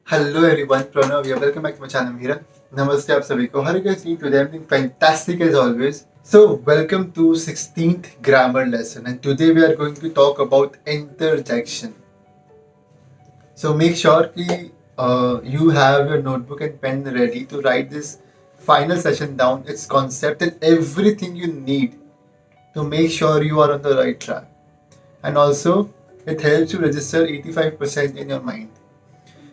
Hello everyone, Pranav here. Welcome back to my channel. Mira. Namaste आप सभी को. How are you guys doing today? I'm doing fantastic as always. So welcome to 16th grammar lesson, and today we are going to talk about interjection. So make sure कि you have your notebook and pen ready to write this final session down, its concept and everything you need to make sure you are on the right track. And also, it helps you register 85% in your mind.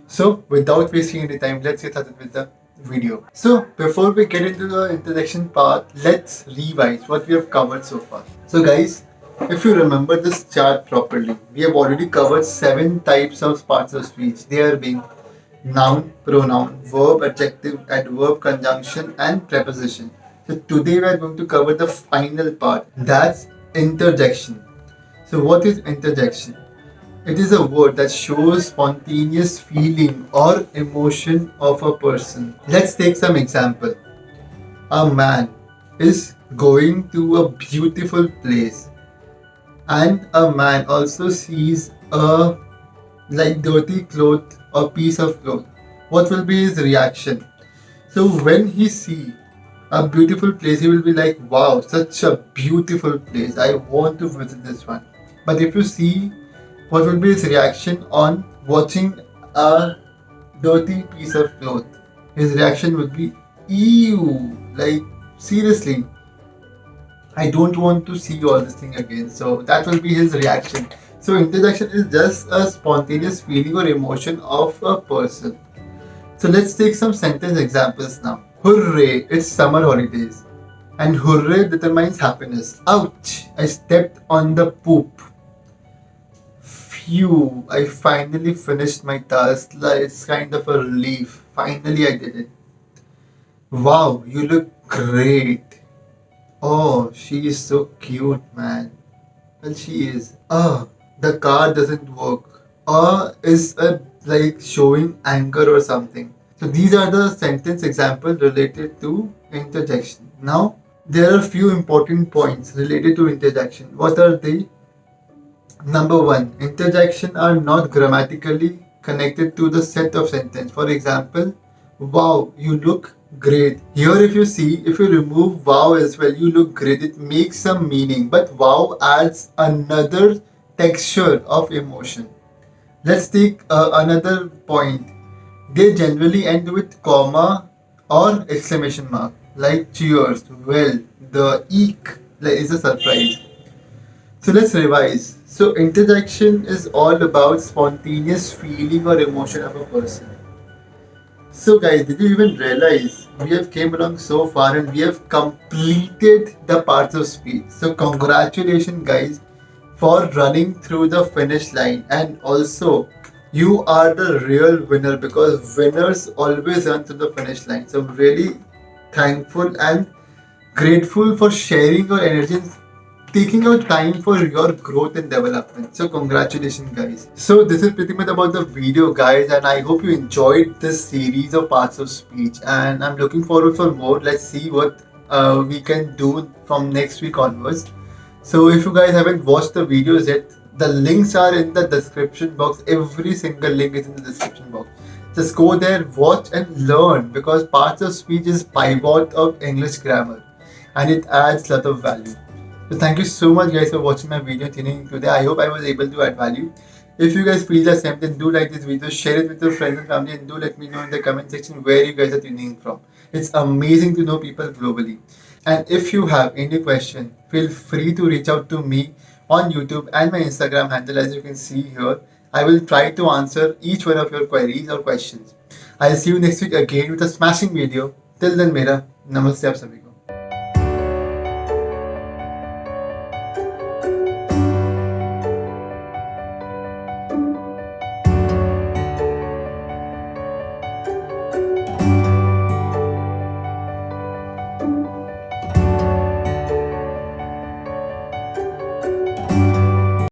So, without wasting any time, let's get started with the video. So, before we get into the introduction part, let's revise what we have covered so far. So, guys, if you remember this chart properly, we have already covered 7 types of parts of speech. They are being noun, pronoun, verb, adjective, adverb, conjunction, and preposition. So, today we are going to cover the final part, that's interjection. So, what is interjection? It is a word that shows spontaneous feeling or emotion of a person. Let's take some example. A man is going to a beautiful place, and a man also sees a dirty cloth or piece of cloth. What will be his reaction? So when he see a beautiful place, he will be like, wow, such a beautiful place. I want to visit this one. But if you see what will be his reaction on watching a dirty piece of cloth? His reaction would be, ew, like seriously, I don't want to see all this thing again. So that will be his reaction. So interjection is just a spontaneous feeling or emotion of a person. So let's take some sentence examples now. Hooray, it's summer holidays. And hooray determines happiness. Ouch, I stepped on the poop. Phew, I finally finished my task. It's kind of a relief. Finally, I did it. Wow, you look great. Oh, she is so cute, man. Well, she is. The car doesn't work. Is like showing anger or something. So these are the sentence examples related to interjection. Now, there are a few important points related to interjection. What are they? Number one, interjection are not grammatically connected to the set of sentence. For example, wow, you look great. Here, if you remove wow as well, you look great, it makes some meaning. But wow adds another texture of emotion. Let's take another point. They generally end with comma or exclamation mark, like cheers, well, the eek, like is a surprise. So let's revise. So interjection is all about spontaneous feeling or emotion of a person. So guys, did you even realize we have came along so far and we have completed the parts of speech. So congratulations guys for running through the finish line, and also you are the real winner because winners always run through the finish line. So I'm really thankful and grateful for sharing your energy and taking out time for your growth and development. So congratulations guys. So this is pretty much about the video guys, and I hope you enjoyed this series of parts of speech, and I'm looking forward for more. Let's see what we can do from next week onwards. So if you guys haven't watched the videos yet, the links are in the description box. Every single link is in the description box. Just go there, watch and learn, because parts of speech is pivot of English grammar and it adds a lot of value. So thank you so much guys for watching my video tuning in today. I hope I was able to add value. If you guys feel the same, then do like this video, share it with your friends and family, and do let me know in the comment section where you guys are tuning in from. It's amazing to know people globally. And if you have any question, feel free to reach out to me on YouTube and my Instagram handle, as you can see here. I will try to answer each one of your queries or questions. I'll see you next week again with a smashing video. Till then, mera namaste आप सभी को.